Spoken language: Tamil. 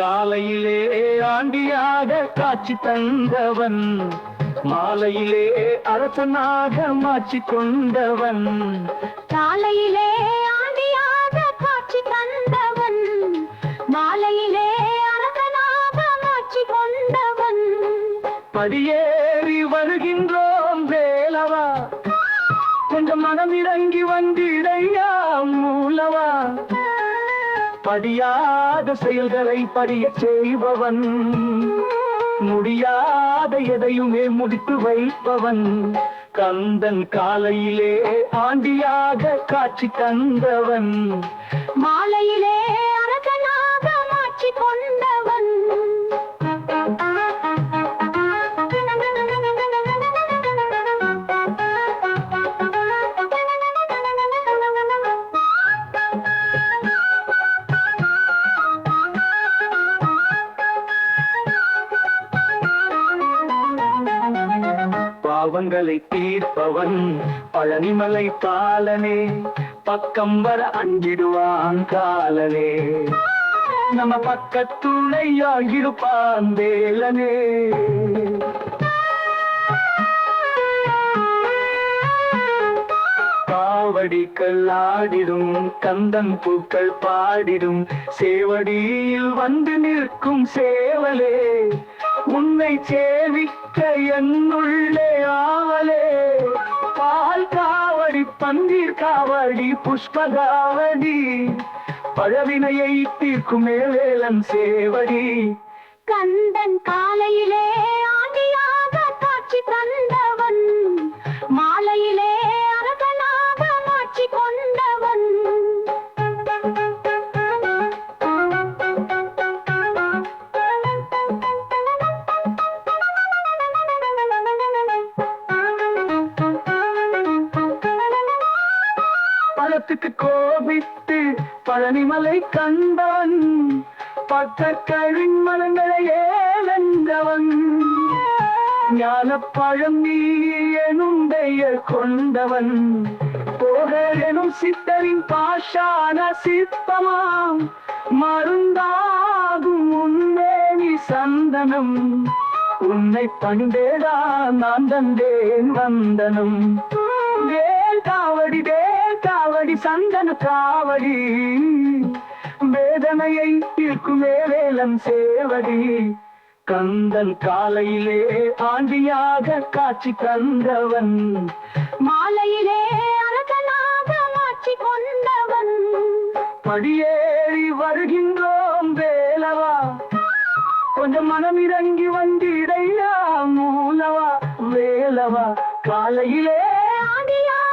காலையிலே ஆண்டியாக காட்சி தந்தவன், மாலையிலே அரசனாக மாற்றி கொண்டவன். காலையிலே ஆண்டியாக காட்சி தந்தவன், மாலையிலே அரசனாக மாற்றி கொண்டவன். படியேறி வருகின்றோம் வேலவா, கொஞ்சம் மனம் இறங்கி வந்திடையா மூலவா. படியாத செயல்களை படிய செய்பவன், முடியாத எதையுமே முடித்து வைப்பவன். கந்தன் காலையிலே ஆண்டியாக காட்சி தந்தவன், மாலையிலே அரசனாக மாற்றி கொண்டவன். பாவங்களை தீர்ப்பவன் பழனிமலை பாலனே, பக்கம் வர அஞ்சிடுவான் காலனே. நம்ம பக்கத்துணையாகிருப்பான் வேலனே. காவடிகள் ஆடிடும் கந்தன் பூக்கள் பாடிடும், சேவடியில் வந்து நிற்கும் சேவலே. உன்னை சேவிக்க என்னுள்ளே ஆவலே. பால் காவடி பன்னீர் காவடி புஷ்பகாவடி, பழவினையை தீர்க்குமே வேலன் சேவடி. கந்தன் காலையிலே ஆண்டியாக காட்சி தந்தவன், மாலையிலே அரசனாக மாற்றி கொண்டவன். பழத்துக்கு கோபித்து பழனிமலை கண்டவன், பட்ட கழிமலங்களை ஏலந்தவன். ஞான பழம் நீ எனும் பெயர் கொண்டவன், போகர் எனும் சித்தரின் பாஷான சிற்பமாம். மருந்தாகும் உன்னே நீ சந்தனம், உன்னை பண்டேடா நான் தந்தேன் வந்தனம். வேல் காவடி வேல் காவடி சந்தன காவடி, வேதனையை தீர்க்குமே வேலன் சேவடி. கந்தன் காலையிலே ஆண்டியாக காட்சி தந்தவன், மாலையிலே அரசனாக மாற்றி கொண்டவன். படியேறி வருகின்றோம் வேலவா, கொஞ்சம் மனம் இறங்கி வந்திடையா மூலவா. வேலவா காலையிலே ஆண்டியாக